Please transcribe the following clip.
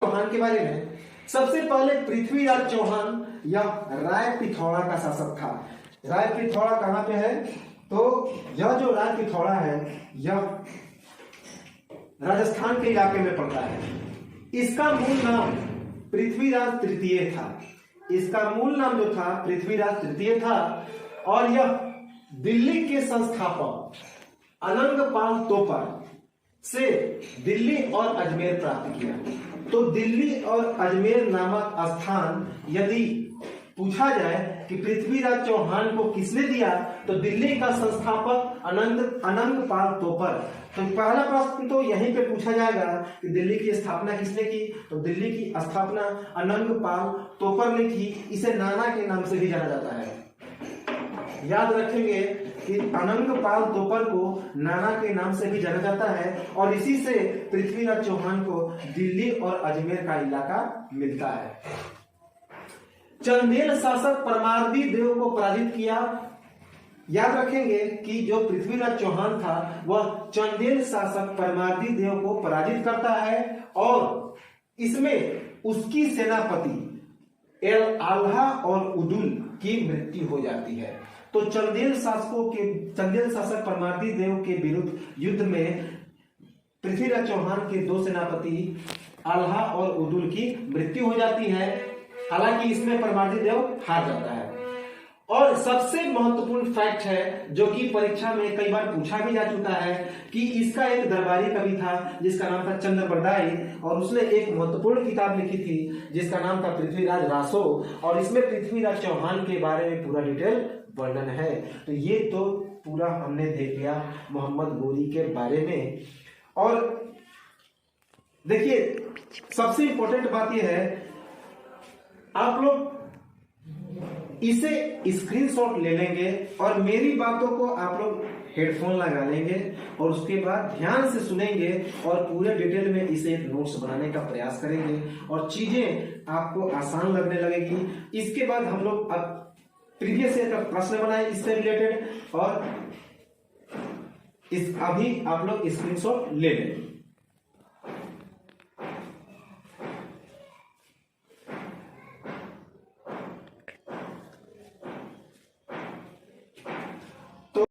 चौहान के बारे में। सबसे पहले पृथ्वीराज चौहान यह राय पिथौरा का शासक था। राय पिथौरा कहाँ पे है? तो यह जो राय पिथौरा है यह राजस्थान के इलाके में पड़ता है। इसका मूल नाम पृथ्वीराज तृतीय था। इसका मूल नाम जो था पृथ्वीराज तृतीय था और यह दिल्ली के संस्थापक अनंगपाल तोपर से दिल्ली और अजमेर प्राप्त किया। तो दिल्ली और अजमेर नामक स्थान यदि पूछा जाए कि पृथ्वीराज चौहान को किसने दिया, तो दिल्ली का संस्थापक अनंगपाल तोपर। तो पहला प्रश्न तो यहीं पे पूछा जाएगा कि दिल्ली की स्थापना किसने की, तो दिल्ली की स्थापना अनंगपाल तोपर ने की। इसे नाना के नाम से भी जाना जाता है। याद रखेंगे कि अनंगपाल तोपर को नाना के नाम से भी जाना जाता है और इसी से पृथ्वीराज चौहान को दिल्ली और अजमेर का इलाका मिलता है। चंदेल शासक परमार्दी देव को पराजित किया। याद रखेंगे कि जो पृथ्वीराज चौहान था वह चंदेल शासक परमार्दी देव को पराजित करता है और इसमें उसकी सेनापति एल आल्हा और उदुल की मृत्यु हो जाती है। तो चंदेल शासक परमार्दी देव के विरुद्ध युद्ध में पृथ्वीराज चौहान के दो सेनापति आल्हा और उदुल की मृत्यु हो जाती है। हालांकि इसमें परमार्दी देव हार जाता है। और सबसे महत्वपूर्ण फैक्ट है जो कि परीक्षा में कई बार पूछा भी जा चुका है कि इसका एक दरबारी कवि था जिसका नाम था चंद्रबरदाई और उसने एक महत्वपूर्ण किताब लिखी थी जिसका नाम था पृथ्वीराज रासो और इसमें पृथ्वीराज चौहान के बारे में पूरा डिटेल वर्णन है। तो ये तो पूरा हमने देख लिया मोहम्मद गोरी के बारे में। और देखिए सबसे इंपॉर्टेंट बात यह है, आप लोग इसे स्क्रीनशॉट ले लेंगे और मेरी बातों को आप लोग हेडफोन लगा लेंगे और उसके बाद ध्यान से सुनेंगे और पूरे डिटेल में इसे एक नोट्स बनाने का प्रयास करेंगे और चीजें आपको आसान लगने लगेगी। इसके बाद हम लोग अब प्रीवियस ईयर का प्रश्न बनाए इससे रिलेटेड और अभी आप लोग स्क्रीनशॉट ले लें।